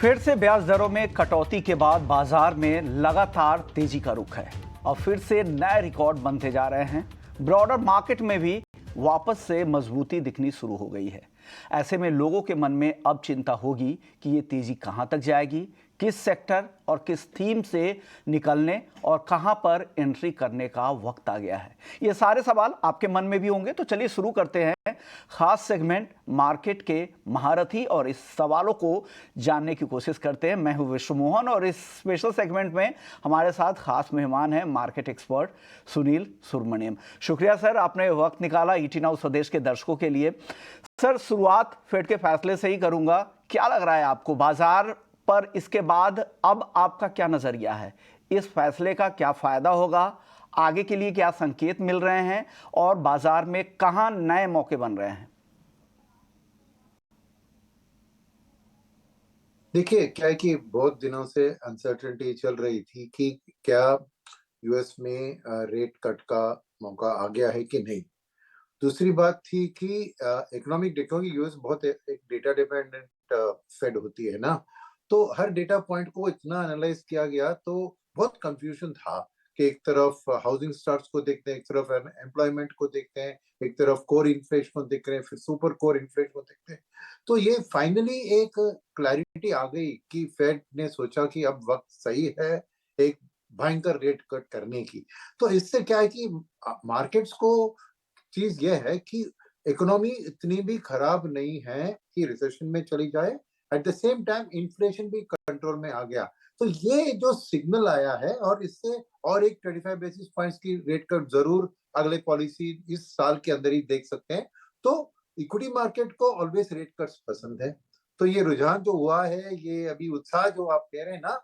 फिर से ब्याज दरों में कटौती के बाद बाजार में लगातार तेजी का रुख है और फिर से नए रिकॉर्ड बनते जा रहे हैं। ब्रॉडर मार्केट में भी वापस से मजबूती दिखनी शुरू हो गई है। ऐसे में लोगों के मन में अब चिंता होगी कि ये तेजी कहां तक जाएगी, किस सेक्टर और किस थीम से निकलने और कहां पर एंट्री करने का वक्त आ गया है। ये सारे सवाल आपके मन में भी होंगे, तो चलिए शुरू करते हैं खास सेगमेंट मार्केट के महारथी और इस सवालों को जानने की कोशिश करते हैं। मैं हूं विश्व मोहन और इस स्पेशल सेगमेंट में हमारे साथ खास मेहमान हैं मार्केट एक्सपर्ट सुनील सुब्रमण्यम। शुक्रिया सर, आपने वक्त निकाला ईटी नाउ स्वदेश के दर्शकों के लिए। सर, शुरुआत फेड के फैसले से ही करूंगा। क्या लग रहा है आपको बाजार पर इसके बाद अब आपका क्या नजरिया है? इस फैसले का क्या फायदा होगा, आगे के लिए क्या संकेत मिल रहे हैं और बाजार में कहां नए मौके बन रहे हैं? देखिए, क्या है कि बहुत दिनों से अनसर्टेनिटी चल रही थी कि क्या यूएस में रेट कट का मौका आ गया है कि नहीं। दूसरी बात थी कि इकोनॉमिक क्योंकि यूएस बहुत एक डेटा डिपेंडेंट फेड होती है ना, तो हर डेटा पॉइंट को इतना एनालाइज किया गया तो बहुत कंफ्यूजन था कि एक तरफ हाउसिंग स्टार्ट्स को देखते हैं, एक तरफ एम्प्लॉयमेंट को देखते हैं, एक तरफ कोर इन्फ्लेशन को देख रहे हैं, फिर सुपर कोर इन्फ्लेशन को देखते हैं। तो ये फाइनली एक क्लैरिटी आ गई कि फेड ने सोचा कि अब वक्त सही है एक भयंकर रेट कट करने की। तो इससे क्या है कि मार्केट्स को चीज यह है कि इकोनॉमी इतनी भी खराब नहीं है कि रिसेशन में चली जाए, at the same time inflation भी कंट्रोल में आ गया। तो ये जो सिग्नल आया है और इससे और एक 25 बेसिस पॉइंट्स की रेट कट जरूर अगले पॉलिसी इस साल के अंदर ही देख सकते हैं। तो इक्विटी मार्केट को ऑलवेज रेट कट्स पसंद है। तो ये रुझान जो हुआ है, ये अभी उत्साह जो आप कह रहे हैं ना,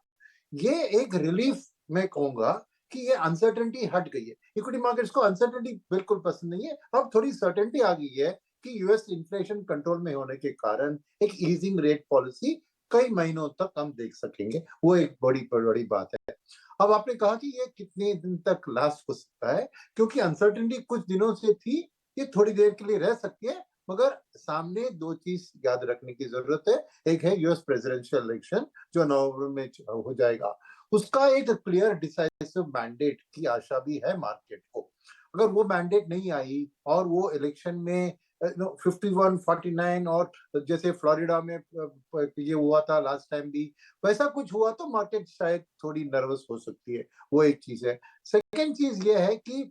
ये एक रिलीफ मैं कहूंगा कि ये अनसर्टेनिटी हट गई है। इक्विटी मार्केट्स को अनसर्टेनिटी बिल्कुल पसंद नहीं है। अब थोड़ी सर्टेनिटी आ गई है कि यूएस इन्फ्लेशन कंट्रोल में होने के कारण एक ईजिंग रेट पॉलिसी कई महीनों तक हम देख सकेंगे। वो एक बड़ी बड़ी बात है। अब आपने कहा कि ये कितने दिन तक लास्ट हो सकता है, क्योंकि अनसर्टेनिटी कुछ दिनों से थी, ये थोड़ी देर के लिए रह सकती है। मगर सामने दो चीज याद रखने की जरूरत है। एक है यूएस प्रेसिडेंशियल इलेक्शन जो नवंबर में हो जाएगा, उसका एक क्लियर डिसाइसिव मैंडेट की आशा भी है मार्केट को। अगर वो मैंडेट नहीं आई और वो इलेक्शन में 51-49 और जैसे फ्लोरिडा में ये हुआ था लास्ट टाइम भी, वैसा कुछ हुआ तो मार्केट शायद थोड़ी नर्वस हो सकती है। वो एक चीज है। सेकेंड चीज ये है कि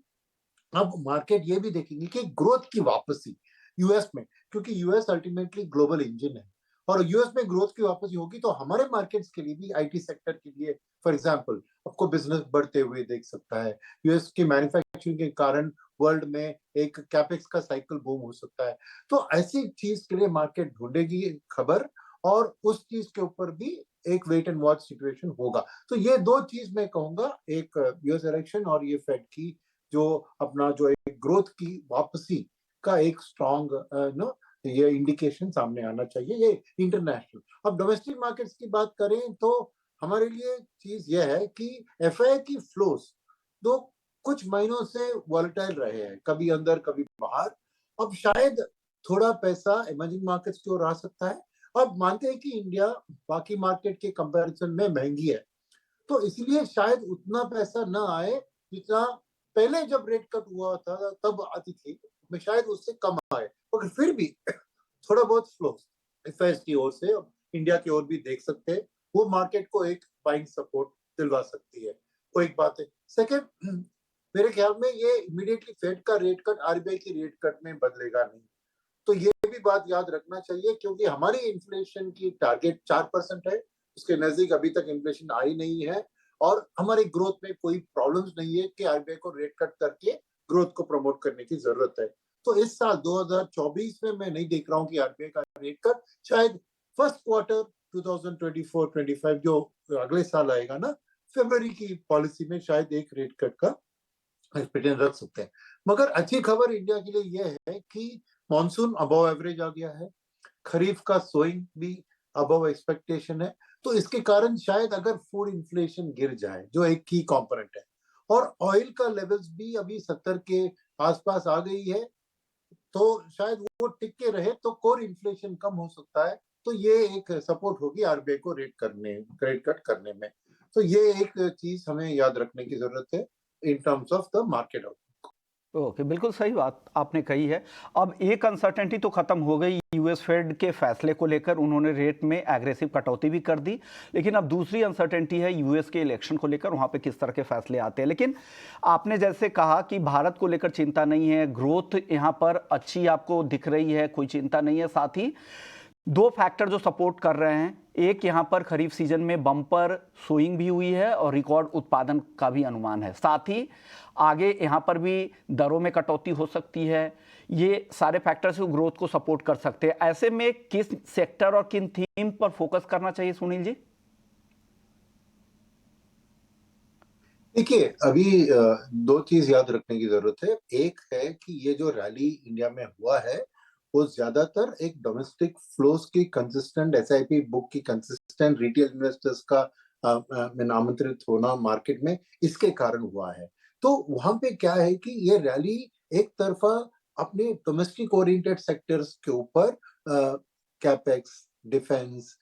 अब मार्केट ये भी देखेंगे कि ग्रोथ की वापसी यूएस में, क्योंकि यूएस अल्टीमेटली ग्लोबल इंजन है और यूएस में ग्रोथ की वापसी होगी तो हमारे मार्केट्स के लिए भी, आईटी सेक्टर के लिए फॉर एग्जांपल, आपको बिजनेस बढ़ते हुए देख सकता है। यूएस की मैन्युफैक्चरिंग के कारण वर्ल्ड में एक कैपेक्स का साइकिल बूम हो सकता है। तो ऐसी चीज के लिए मार्केट ढूंढेगी खबर, और उस चीज के ऊपर भी एक वेट एंड वॉच सिचुएशन होगा। तो ये दो चीज मैं कहूंगा, एक यूएस इलेक्शन और ये फेड की जो अपना जो एक ग्रोथ की वापसी का एक स्ट्रॉन्ग नो ये इंडिकेशन सामने आना चाहिए, ये इंटरनेशनल। अब डोमेस्टिक मार्केट्स की बात करें तो हमारे लिए चीज ये है कि एफआई की फ्लोस दो कुछ महीनों से वॉलेटाइल रहे हैं, कभी अंदर कभी बाहर। अब शायद थोड़ा पैसा इमर्जिंग मार्केट्स की ओर आ सकता है। अब मानते हैं कि इंडिया बाकी मार्केट के कंपैरिजन में महंगी है, तो इसलिए शायद उतना पैसा ना आए जितना पहले जब रेट कट हुआ था तब आती थी, मैं शायद उससे कम आए। मगर फिर भी थोड़ा बहुत फ्लो एफएस की ओर से इंडिया की ओर भी देख सकते हैं। वो मार्केट को एक बाइंग सपोर्ट दिलवा सकती है। वो एक बात है। सेकंड, मेरे ख्याल में ये इमीडिएटली फेड का रेट कट आरबीआई की रेट कट में बदलेगा नहीं। तो ये भी बात याद रखना चाहिए, क्योंकि हमारी इन्फ्लेशन की टारगेट 4% है, उसके नजदीक अभी तक इन्फ्लेशन आई नहीं है और हमारी ग्रोथ में कोई प्रॉब्लम्स नहीं है कि आरबीआई को रेट कट करके ग्रोथ को प्रमोट करने की जरूरत है। तो इस साल 2024 में मैं नहीं देख रहा हूं कि आरबीआई का रेट कट, शायद फर्स्ट क्वार्टर 2024-25 जो अगले साल आएगा ना, फरवरी की पॉलिसी में शायद एक रेट कट का एक्सपेक्टेशन रख सकते हैं। मगर अच्छी खबर इंडिया के लिए यह है कि मॉनसून अबव एवरेज आ गया है, खरीफ का सोइंग भी अबव एक्सपेक्टेशन है। तो इसके कारण शायद अगर फूड इन्फ्लेशन गिर जाए जो एक की कंपोनेंट है, और ऑयल का लेवल्स भी अभी 70 के आसपास आ गई है, तो शायद वो टिक के रहे तो कोर इन्फ्लेशन कम हो सकता है। तो ये एक सपोर्ट होगी आरबीआई को रेट कट करने में। तो ये एक चीज हमें याद रखने की जरूरत है in terms of the market outlook. Okay, बिल्कुल सही बात आपने कही है। अब एक अनसर्टेनिटी तो खत्म हो गई यूएस फेड के फैसले को लेकर, उन्होंने रेट में एग्रेसिव कटौती भी कर दी, लेकिन अब दूसरी अनसर्टेनिटी है यूएस के इलेक्शन को लेकर, वहां पे किस तरह के फैसले आते हैं। लेकिन आपने जैसे कहा कि भारत को लेकर चिंता नहीं है, ग्रोथ यहां पर अच्छी आपको दिख रही है, कोई चिंता नहीं है। साथ ही दो फैक्टर जो सपोर्ट कर रहे हैं, एक यहां पर खरीफ सीजन में बम्पर सोइंग भी हुई है और रिकॉर्ड उत्पादन का भी अनुमान है। साथ ही आगे यहां पर भी दरों में कटौती हो सकती है। ये सारे फैक्टर्स ग्रोथ को सपोर्ट कर सकते हैं। ऐसे में किस सेक्टर और किन थीम पर फोकस करना चाहिए सुनील जी? देखिए, अभी दो चीज याद रखने की जरूरत है। एक है कि ये जो रैली इंडिया में हुआ है वो ज्यादातर एक डोमेस्टिक फ्लोस की कंसिस्टेंट एसआईपी बुक की कंसिस्टेंट रिटेल इन्वेस्टर्स का में आमंत्रित होना मार्केट में, इसके कारण हुआ है। तो वहां पे क्या है कि ये रैली एक तरफा अपने डोमेस्टिक ओरिएंटेड सेक्टर्स के ऊपर कैपेक्स, डिफेंस,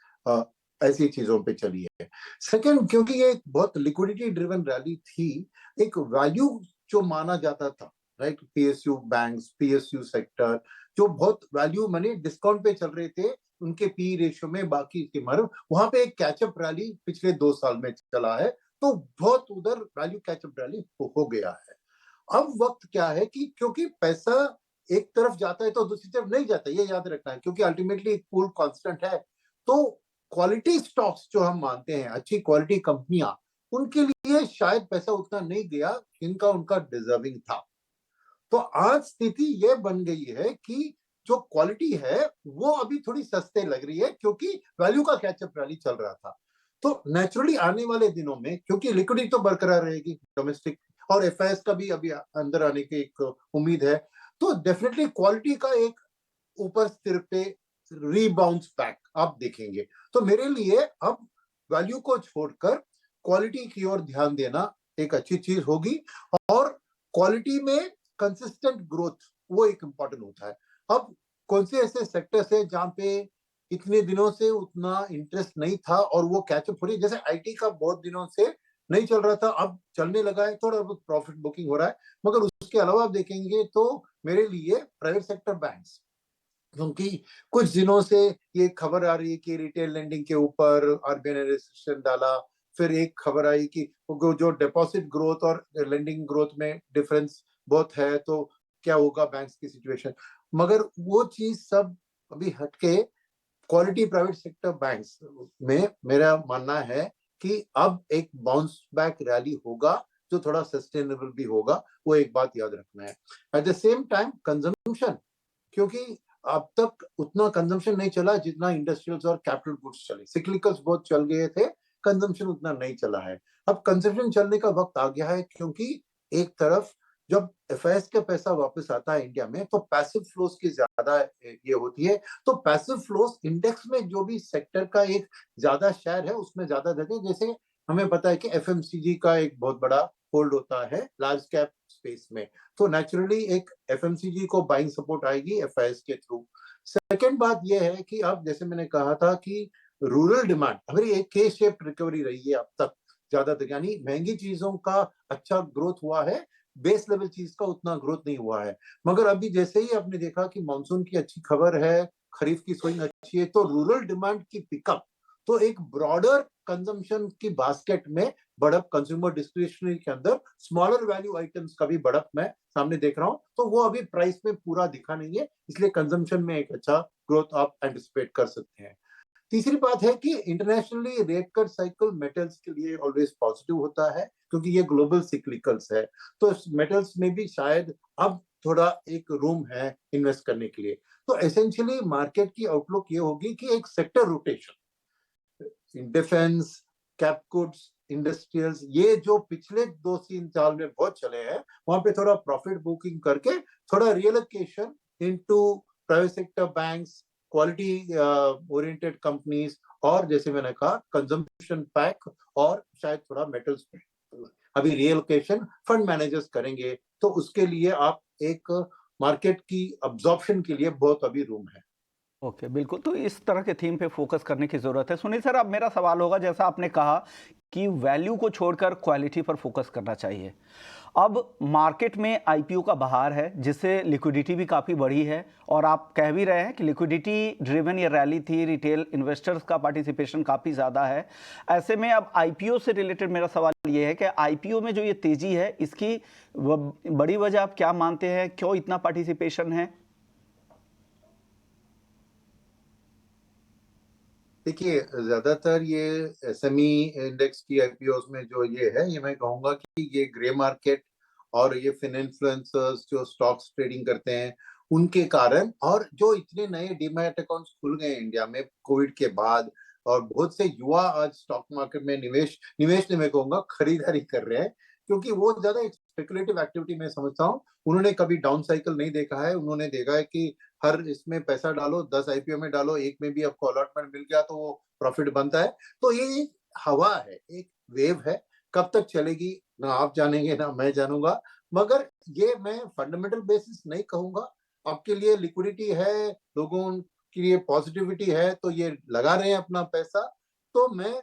ऐसी चीजों पे चली है। सेकंड, क्योंकि ये एक बहुत लिक्विडिटी ड्रिवन रैली थी, एक वैल्यू जो माना जाता था, right, PSU banks, PSU sector जो बहुत वैल्यू मनी डिस्काउंट पे चल रहे थे, उनके पी रेशियो में बाकी के मर, वहां पे एक कैचअप रैली पिछले 2 साल में चला है। तो बहुत उधर वैल्यू कैचअप रैली हो गया है। अब वक्त क्या है कि क्योंकि पैसा एक तरफ जाता है तो दूसरी तरफ नहीं जाता, ये याद रखना है, क्योंकि अल्टीमेटली एक पूल कांस्टेंट है। तो क्वालिटी स्टॉक्स जो हम मानते हैं, अच्छी क्वालिटी कंपनियां, उनके लिए शायद पैसा उतना नहीं गया जिनका उनका डिजर्विंग था। तो आज स्थिति ये बन गई है कि जो क्वालिटी है वो अभी थोड़ी सस्ते लग रही है, क्योंकि वैल्यू का कैचअप रैली चल रहा था। तो नेचुरली आने वाले दिनों में, क्योंकि लिक्विडिटी तो बरकरार रहेगी डोमेस्टिक, और एफआईएस का भी अभी अंदर आने की एक उम्मीद है, तो डेफिनेटली क्वालिटी का एक ऊपर स्थिर पे रीबाउंस बैक आप देखेंगे। तो मेरे लिए अब वैल्यू को छोड़कर क्वालिटी की ओर ध्यान देना एक अच्छी चीज होगी, और क्वालिटी में कंसिस्टेंट ग्रोथ वो एक इंपॉर्टेंट होता है। अब कौन से ऐसे सेक्टर्स है जहां पे इतने दिनों से उतना इंटरेस्ट नहीं था और वो कैचअप हो रही है, जैसे आईटी का बहुत दिनों से नहीं चल रहा था, अब चलने लगा है, थोड़ा बहुत प्रॉफिट बुकिंग हो रहा है। मगर उसके अलावा आप देखेंगे तो मेरे लिए प्राइवेट सेक्टर बैंक्स, क्योंकि कुछ दिनों से ये खबर आ रही है कि रिटेल लेंडिंग के ऊपर आरबीआई ने रिस्ट्रिक्शन डाला, फिर एक खबर आई कि जो डिपॉजिट ग्रोथ और लेंडिंग ग्रोथ में डिफरेंस बहुत है, तो क्या होगा बैंक्स की सिचुएशन। मगर वो चीज सब अभी हटके क्वालिटी प्राइवेट सेक्टर बैंक्स में मेरा मानना है कि अब एक बाउंस बैक रैली होगा जो थोड़ा सस्टेनेबल भी होगा। वो एक बात याद रखना है। At the same time consumption, क्योंकि अब तक उतना कंजम्पशन नहीं चला जितना इंडस्ट्रियल्स और कैपिटल गुड्स चले, सिक्लिकल्स बहुत चल गए थे, कंजम्पशन उतना नहीं चला है। अब कंजम्पशन चलने का वक्त आ गया है, क्योंकि एक तरफ जब एफआईएस का पैसा वापस आता है इंडिया में तो पैसिव फ्लोस की ज्यादा ये होती है। तो पैसिव फ्लोस इंडेक्स में जो भी सेक्टर का एक ज्यादा शेयर है उसमें ज्यादा देते हैं। जैसे हमें पता है कि एफएमसीजी का एक बहुत बड़ा होल्ड होता है लार्ज कैप स्पेस में, तो नेचुरली एक एफएमसीजी को बाइंग सपोर्ट आएगी एफआईएस के थ्रू। सेकंड बात यह है कि अब जैसे मैंने कहा था कि रूरल डिमांड हमारी एक के शेप रिकवरी रही है अब तक ज्यादातर, यानी महंगी चीजों का अच्छा ग्रोथ हुआ है, बेस लेवल चीज का उतना ग्रोथ नहीं हुआ है। मगर अभी जैसे ही आपने देखा कि मानसून की अच्छी खबर है, खरीफ की सोइंग अच्छी है, तो रूरल डिमांड की पिकअप, तो एक ब्रॉडर कंजम्पशन की बास्केट में बढ़त, कंज्यूमर डिस्क्रिशनरी के अंदर स्मॉलर वैल्यू आइटम्स का भी बढ़त मैं सामने देख रहा हूं। तो वो अभी प्राइस में पूरा दिखा नहीं है, इसलिए कंजम्पशन में एक अच्छा ग्रोथ आप एंटिसिपेट कर सकते हैं। तीसरी बात है कि internationally rate cut cycle metals के लिए ऑलवेज पॉजिटिव होता है, क्योंकि ये ग्लोबल सिक्लिकल्स है। तो मेटल्स में भी शायद अब थोड़ा एक रूम है इन्वेस्ट करने के लिए। तो एसेंशियली मार्केट की आउटलुक ये होगी कि एक sector rotation, defence, cap goods, industrials, ये जो पिछले 2-3 साल में बहुत चले हैं, वहां पे थोड़ा प्रॉफिट बुकिंग करके थोड़ा reallocation into private sector banks, quality oriented companies, और जैसे मैंने कहा कंजम्पशन पैक, और शायद थोड़ा मेटल्स पे अभी रियलोकेशन फंड मैनेजर्स करेंगे। तो उसके लिए आप एक मार्केट की अब्जॉर्प्शन के लिए बहुत अभी रूम है। ओके, बिल्कुल। तो इस तरह के थीम पे फोकस करने की ज़रूरत है। सुनील सर, अब मेरा सवाल होगा, जैसा आपने कहा कि वैल्यू को छोड़कर क्वालिटी पर फोकस करना चाहिए। अब मार्केट में आईपीओ का बहार है, जिससे लिक्विडिटी भी काफ़ी बढ़ी है, और आप कह भी रहे हैं कि लिक्विडिटी ड्रिवन ये रैली थी, रिटेल इन्वेस्टर्स का पार्टिसिपेशन काफ़ी ज़्यादा है। ऐसे में अब आईपीओ से रिलेटेड मेरा सवाल ये है कि आईपीओ में जो ये तेज़ी है, इसकी बड़ी वजह आप क्या मानते हैं? क्यों इतना पार्टिसिपेशन है? देखिए, ज्यादातर ये एसएमई इंडेक्स की आईपीओस में जो ये है, ये मैं कहूंगा कि ये ग्रे मार्केट और ये फिन इन्फ्लुएंसर्स जो स्टॉक्स ट्रेडिंग करते हैं उनके कारण, और जो इतने नए डीमैट अकाउंट्स खुल गए इंडिया में कोविड के बाद, और बहुत से युवा आज स्टॉक मार्केट में निवेश निवेश नहीं, मैं कहूंगा खरीदारी कर रहे हैं, क्योंकि वो ज्यादा एक स्पेकुलेटिव एक्टिविटी मैं समझता हूँ। उन्होंने कभी डाउन साइकिल नहीं देखा है, उन्होंने देखा है कि हर इसमें पैसा डालो, 10 आईपीओ में डालो, एक में भी आपको अलॉटमेंट मिल गया तो वो प्रॉफिट बनता है। तो ये एक हवा है, एक वेव है, कब तक चलेगी ना आप जानेंगे ना मैं जानूंगा, मगर ये मैं फंडामेंटल बेसिस नहीं कहूंगा। आपके लिए लिक्विडिटी है, लोगों के लिए पॉजिटिविटी है, तो ये लगा रहे हैं अपना पैसा। तो मैं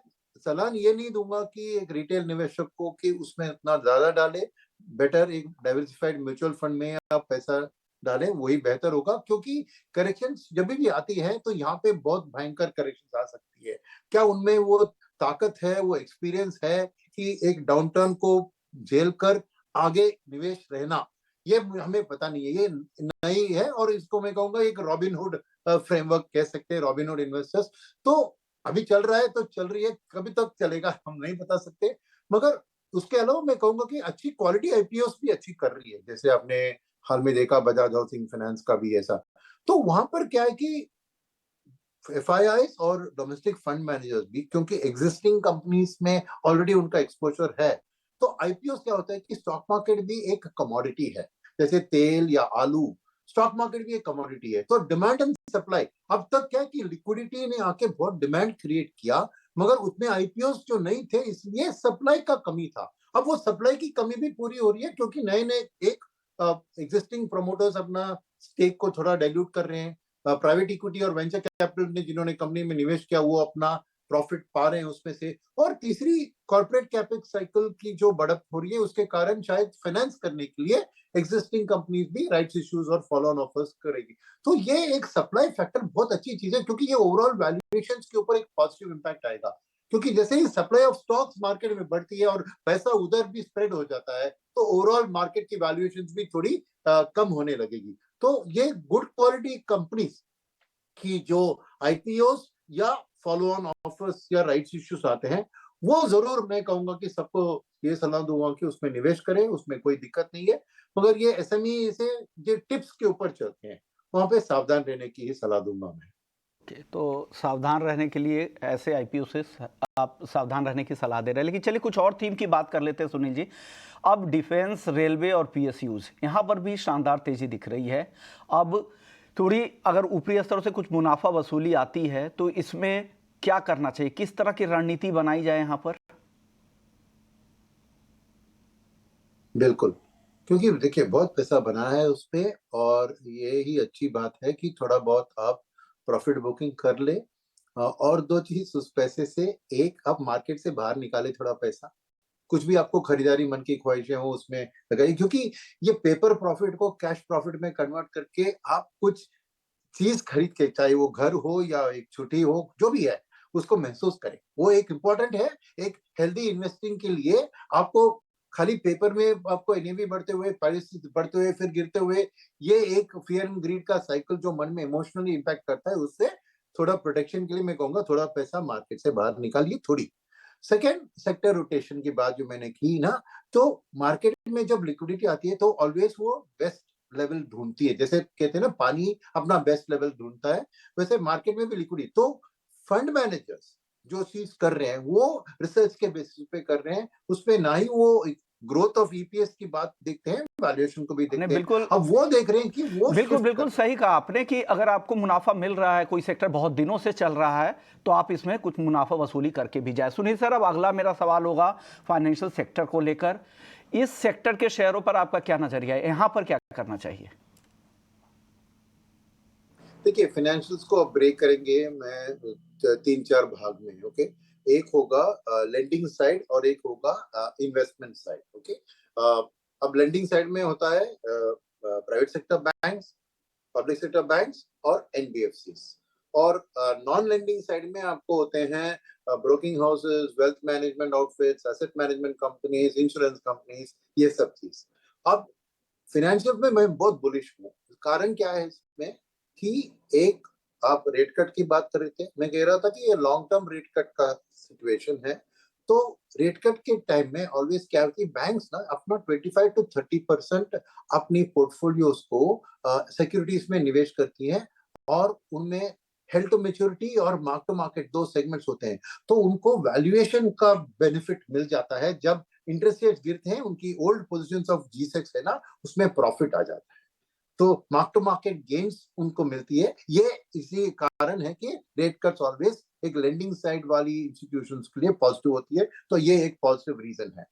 सलाह ये नहीं दूंगा कि एक रिटेल निवेशक को कि उसमें इतना ज्यादा डाले, बेटर एक डाइवर्सिफाइड म्यूचुअल फंड में आप पैसा डालें, वही बेहतर होगा, क्योंकि करेक्शन जब भी आती है तो यहाँ पे बहुत भयंकर करेक्शन आ सकती है। क्या उनमें वो ताकत है, वो एक्सपीरियंस है कि एक डाउनटर्न को झेल कर आगे निवेश रहना, ये हमें पता नहीं है, ये नई है। और इसको मैं कहूंगा एक रॉबिनहुड फ्रेमवर्क कह सकते हैं, रॉबिनहुड इन्वेस्टर्स। तो अभी चल रहा है तो चल रही है, कभी तक चलेगा हम नहीं बता सकते, मगर उसके अलावा मैं कहूंगा कि अच्छी क्वालिटी आईपीओस भी अच्छी कर रही है। जैसे आपने हाल में देखा बजाज हाउसिंग फाइनेंस का भी ऐसा। तो वहां पर क्या है कि एफआईआई और डोमेस्टिक फंड मैनेजर्स भी, क्योंकि एग्जिस्टिंग कंपनीज में ऑलरेडी उनका एक्सपोजर है, तो आईपीओ क्या होता है कि स्टॉक मार्केट भी एक कमोडिटी है, जैसे तेल या आलू, स्टॉक मार्केट भी एक कमोडिटी है। तो डिमांड एंड सप्लाई, अब तक क्या कि लिक्विडिटी ने आके बहुत डिमांड क्रिएट किया, मगर उतने आईपीओ जो नहीं थे, इसलिए सप्लाई का कमी था। अब वो सप्लाई की कमी भी पूरी हो रही है, क्योंकि नए नए एक एग्जिस्टिंग प्रमोटर्स अपना स्टेक को थोड़ा डाइल्यूट कर रहे हैं, प्राइवेट इक्विटी और वेंचर कैपिटल ने जिन्होंने कंपनी में निवेश किया वो अपना प्रॉफिट पा रहे हैं उसमें से। और तीसरी, कॉर्पोरेट कैपेक्स साइकिल की जो बढ़त हो रही है, उसके कारण शायद फाइनेंस करने के लिए एग्जिस्टिंग कंपनीज भी राइट्स इश्यूज और फॉलो ऑन ऑफर्स करेगी। तो ये एक सप्लाई फैक्टर बहुत अच्छी चीज है, क्योंकि ये ओवरऑल वैल्यूएशन के ऊपर एक पॉजिटिव इंपैक्ट आएगा। क्योंकि जैसे ही सप्लाई ऑफ स्टॉक्स मार्केट में बढ़ती है और पैसा उधर भी स्प्रेड हो जाता है, तो ओवरऑल मार्केट की वैल्यूएशन भी थोड़ी कम होने लगेगी। तो ये गुड क्वालिटी कंपनीज की जो आईपीओस या फॉलो ऑन ऑफर्स या राइट्स इश्यूज आते हैं, वो जरूर मैं कहूंगा कि सबको ये सलाह दूंगा कि उसमें निवेश करें, उसमें कोई दिक्कत नहीं है। मगर ये एसएमई से जो टिप्स के ऊपर चलते हैं, वहां पे सावधान रहने की ही सलाह दूंगा मैं। तो सावधान रहने के लिए ऐसे आईपीओ से आप सावधान रहने की सलाह दे रहे हैं, लेकिन चलिए कुछ और थीम की बात कर लेते हैं सुनील जी। अब डिफेंस, रेलवे और पीएसयूज, यहाँ पर भी शानदार तेजी दिख रही है। अब थोड़ी अगर ऊपरी स्तर से कुछ मुनाफा वसूली आती है तो इसमें क्या करना चाहिए, किस तरह की रणनीति बनाई जाए यहाँ पर? बिल्कुल, क्योंकि देखिए बहुत पैसा बना है उस पे, और ये ही अच्छी बात है कि थोड़ा बहुत आप प्रॉफिट बुकिंग कर ले। और दो चीज उस पैसे से, एक आप मार्केट से बाहर निकाले थोड़ा पैसा, कुछ भी आपको खरीदारी मन की ख्वाहिशें हो उसमें लगाइए, क्योंकि ये पेपर प्रॉफिट को कैश प्रॉफिट में कन्वर्ट करके आप कुछ चीज खरीद के, चाहे वो घर हो या एक छुट्टी हो, जो भी है उसको महसूस करें, वो एक इम्पोर्टेंट है। एक हेल्दी इन्वेस्टिंग के लिए आपको खाली पेपर में आपको एनएवी बढ़ते हुए, प्राइस बढ़ते हुए फिर गिरते हुए, ये एक फियर एंड ग्रीड का साइकिल जो मन में इमोशनली इंपैक्ट करता है, उससे थोड़ा प्रोटेक्शन के लिए मैं कहूंगा थोड़ा पैसा मार्केट से बाहर निकालिए थोड़ी। सेकेंड, सेक्टर रोटेशन की बात जो मैंने की ना, तो मार्केट में जब लिक्विडिटी आती है तो ऑलवेज वो बेस्ट लेवल ढूंढती है, जैसे कहते हैं ना पानी अपना बेस्ट लेवल ढूंढता है, वैसे मार्केट में भी लिक्विडिटी। तो फंड मैनेजर्स जो चीज कर रहे हैं वो रिसर्च के बेसिस पे कर रहे हैं, उसमें ना ही वो ग्रोथ ऑफ ईपीएस की बात देखते हैं, वैल्यूएशन को भी आपने देखते हैं। बिल्कुल अब वो देख रहे हैं कि वो बिल्कुल शिफ्ट कर बिल्कुल रहे सही कहा आपने कि अगर आपको मुनाफा मिल रहा है, कोई सेक्टर बहुत दिनों से चल रहा है, तो आप इसमें कुछ मुनाफा वसूली करके भी जाए। सुनील सर, अब अगला मेरा सवाल होगा फाइनेंशियल सेक्टर को लेकर। इस सेक्टर के शेयरों पर आपका क्या नजरिया है, यहाँ पर क्या करना चाहिए? देखिए, फाइनेंशियल्स को अब ब्रेक करेंगे मैं 3-4 भाग में, ओके। एक होगा लेंडिंग साइड और एक होगा इन्वेस्टमेंट साइड, ओके। अब लेंडिंग साइड में होता है private sector banks, public sector banks और एनबीएफसीज। और नॉन लेंडिंग साइड में आपको होते हैं broking houses, wealth management outfits, asset management companies, insurance companies, ये सब चीज। अब फाइनेंशियल में मैं बहुत बुलिश हूँ। कारण क्या है इसमें कि एक, आप रेट कट की बात कर रहे थे, मैं कह रहा था कि ये लॉन्ग टर्म रेट कट का सिचुएशन है। तो रेट कट के टाइम में ऑलवेज क्या होती है, बैंक्स ना अपना 25 to 30% अपनी पोर्टफोलियोज को सिक्योरिटीज में निवेश करती हैं, और उनमें हेल्ड टू मेच्योरिटी और मार्क टू मार्केट दो सेगमेंट्स होते हैं। तो उनको वैल्यूएशन का बेनिफिट मिल जाता है। जब इंटरेस्ट रेट गिरते हैं, उनकी ओल्ड पोजीशंस ऑफ G-Secs है ना, उसमें प्रॉफिट आ जाता है। तो मार्क टू मार्केट गेन्स उनको मिलती है। ये इसी कारण है कि रेट कट्स ऑलवेज एक लेंडिंग साइड वाली इंस्टीट्यूशंस के लिए पॉजिटिव होती है। तो ये एक पॉजिटिव रीजन है।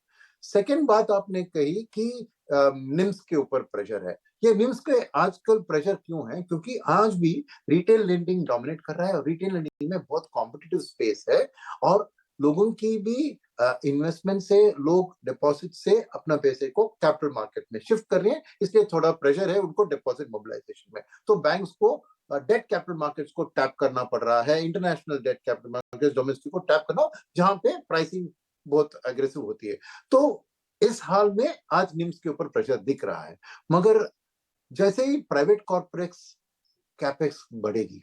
सेकेंड बात आपने कही कि निम्स के ऊपर प्रेशर है। ये निम्स के आजकल प्रेशर क्यों है? क्योंकि आज भी रिटेल लेंडिंग डोमिनेट कर रहा है, और रिटेल लेंडिंग में बहुत कॉम्पिटिटिव स्पेस है, और लोगों की भी इन्वेस्टमेंट से, लोग डिपॉजिट से अपना पैसे को कैपिटल मार्केट में शिफ्ट कर रहे हैं, इसलिए थोड़ा प्रेशर है उनको डिपॉजिट मोबिलाइजेशन में। तो बैंक्स को डेट कैपिटल मार्केट्स को टैप करना पड़ रहा है, international debt capital markets, domestic को टैप करना, जहां पे प्राइसिंग बहुत एग्रेसिव होती है। तो इस हाल में आज निम्स के ऊपर प्रेशर दिख रहा है। मगर जैसे ही प्राइवेट कॉर्पोरेट्स कैपेक्स बढ़ेगी,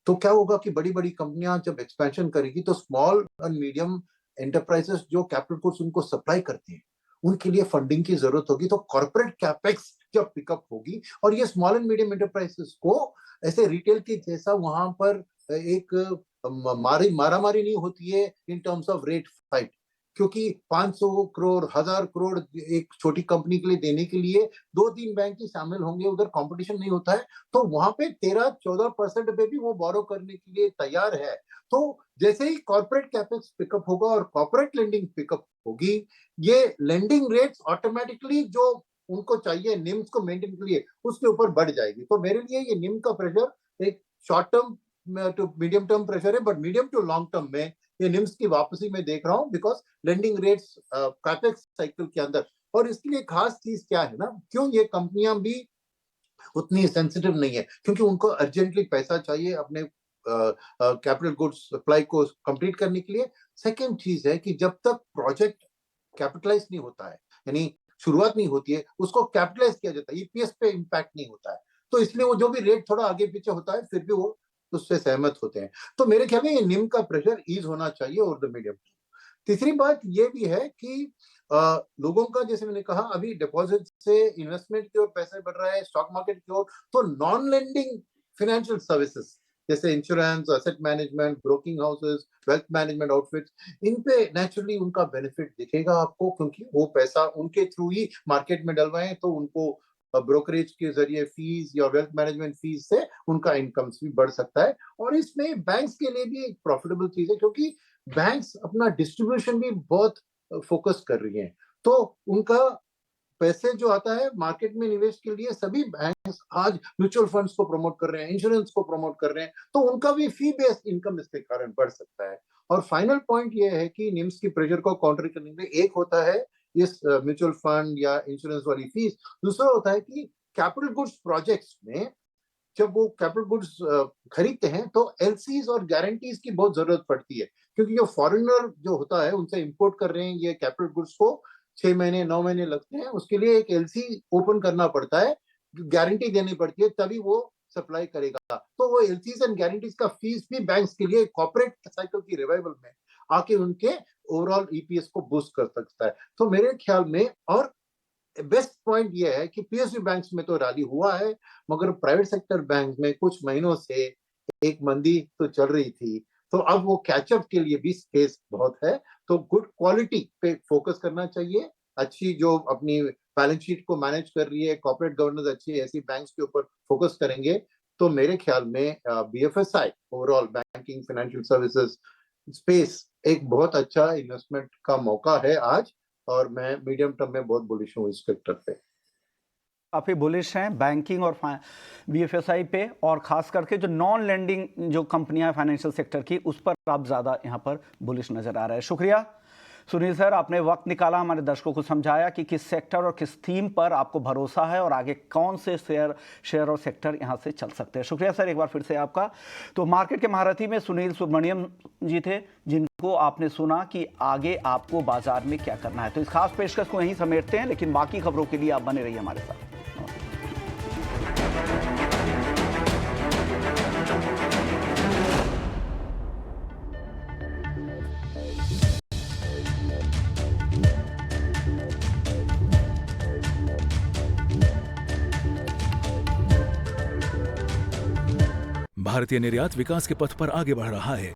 तो क्या होगा कि बड़ी बड़ी कंपनियां जब एक्सपेंशन करेगी, तो स्मॉल एंड मीडियम एंटरप्राइजेस जो कैपिटल गुड्स उनको सप्लाई करते हैं, उनके लिए फंडिंग की जरूरत होगी। तो कॉर्पोरेट कैपेक्स जब पिकअप होगी, और ये स्मॉल एंड मीडियम एंटरप्राइजेस को ऐसे रिटेल के जैसा वहां पर एक मारामारी नहीं होती है in terms of rate fight. क्योंकि 500 करोड़, 1000 करोड़ एक छोटी कंपनी के लिए देने के लिए 2-3 बैंक ही शामिल होंगे, उधर कंपटीशन नहीं होता है। तो वहां पे 13-14% पे भी वो बोरो करने के लिए तैयार है। तो जैसे ही कॉर्पोरेट कैपेक्स पिकअप होगा और कॉर्पोरेट लेंडिंग पिकअप होगी, ये लेंडिंग रेट्स ऑटोमेटिकली जो उनको चाहिए निम्स को मेंटेन के लिए, उसके ऊपर बढ़ जाएगी। तो मेरे लिए ये निम का प्रेशर एक short term to medium term pressure है, but medium to long term में ये निम्स की वापसी में देख रहा हूँ, because lending rates capex cycle के अंदर। और इसके लिए खास चीज क्या है ना, क्यों ये कंपनियां भी उतनी सेंसिटिव नहीं है, क्योंकि उनको अर्जेंटली पैसा चाहिए अपने कैपिटल गुड्स सप्लाई को कंप्लीट करने के लिए। सेकेंड चीज है कि जब तक प्रोजेक्ट कैपिटलाइज नहीं होता है, यानी शुरुआत नहीं होती है, उसको कैपिटलाइज किया जाता है, ईपीएस पे इम्पैक्ट नहीं होता है। तो इसलिए वो जो भी रेट थोड़ा आगे पीछे होता है, फिर भी वो उससे सहमत होते हैं। तो मेरे ख्याल में ये निम का प्रेशर ईज होना चाहिए ओवर द मीडियम। तीसरी बात ये भी है कि लोगों का, जैसे मैंने कहा, अभी डिपॉजिट से इन्वेस्टमेंट की ओर पैसे बढ़ रहा है, स्टॉक मार्केट की ओर। तो नॉन लेंडिंग फाइनेंशियल सर्विसेज जैसे insurance, asset management, broking houses, wealth management outfits, इन पे नेचुरली उनका बेनिफिट दिखेगा आपको, क्योंकि वो पैसा उनके थ्रू ही मार्केट में डलवाएं, तो उनको ब्रोकरेज के जरिए फीस या वेल्थ मैनेजमेंट फीस से उनका इनकम भी बढ़ सकता है। और इसमें बैंक्स के लिए भी एक प्रॉफिटेबल चीज है, क्योंकि बैंक्स अपना डिस्ट्रीब्यूशन भी बहुत फोकस कर रही हैं। तो उनका पैसे जो आता है मार्केट में निवेश के लिए, सभी बैंक्स आज म्यूचुअल फंड्स को प्रमोट कर रहे हैं, इंश्योरेंस को प्रमोट कर रहे हैं, तो उनका भी फी बेस्ड इनकम इसके कारण बढ़ सकता है। और फाइनल पॉइंट ये है कि निम्स की प्रेशर को काउंटर करने के लिए एक होता है इस म्यूचुअल फंड या इंश्योरेंस वाली फीस, दूसरा होता है कि कैपिटल गुड्स प्रोजेक्ट्स में जब वो कैपिटल गुड्स खरीदते हैं, तो एलसीज और गारंटीज की बहुत जरूरत पड़ती है, क्योंकि जो फॉरेनर जो होता है उनसे इंपोर्ट कर रहे हैं ये कैपिटल गुड्स को, 6 महीने 9 महीने लगते हैं, उसके लिए एक एलसी ओपन करना पड़ता है, गारंटी देनी पड़ती है, तभी वो सप्लाई करेगा। तो वो एलसीज एंड गारंटीज का फीस भी बैंक्स के लिए कॉर्पोरेट साइकिल की रिवाइवल में आके उनके ओवरऑल ईपीएस को बूस्ट कर सकता है। तो मेरे ख्याल में, और बेस्ट पॉइंट ये है कि पीएसयू बैंक्स में तो रैली हुआ है, मगर प्राइवेट सेक्टर बैंक में कुछ महीनों से एक मंदी तो चल रही थी। तो अब वो कैचअप के लिए भी स्पेस बहुत है। तो गुड क्वालिटी पे फोकस करना चाहिए। अच्छी जो अपनी बैलेंस शीट को मैनेज कर रही है, कॉर्पोरेट गवर्नेंस अच्छी है, ऐसी बैंक्स के ऊपर फोकस करेंगे, तो मेरे ख्याल में BFSI overall banking financial services space एक बहुत अच्छा इन्वेस्टमेंट का मौका है आज। और मैं मीडियम टर्म में बहुत बुलिश हूँ इस सेक्टर पे। काफ़ी बुलिश हैं बैंकिंग और बीएफएसआई पे, और खास करके जो नॉन लेंडिंग जो कंपनियां हैं फाइनेंशियल सेक्टर की, उस पर आप ज़्यादा यहाँ पर बुलिश नज़र आ रहे हैं। शुक्रिया सुनील सर, आपने वक्त निकाला, हमारे दर्शकों को समझाया कि किस सेक्टर और किस थीम पर आपको भरोसा है और आगे कौन से शेयर और सेक्टर यहाँ से चल सकते हैं। शुक्रिया सर एक बार फिर से आपका। तो मार्केट के महारथी में सुनील सुब्रमण्यम जी थे, जिनको आपने सुना कि आगे आपको बाजार में क्या करना है। तो इस खास पेशकश को यहीं समेटते हैं, लेकिन बाकी खबरों के लिए आप बने रहिए हमारे साथ। भारतीय निर्यात विकास के पथ पर आगे बढ़ रहा है।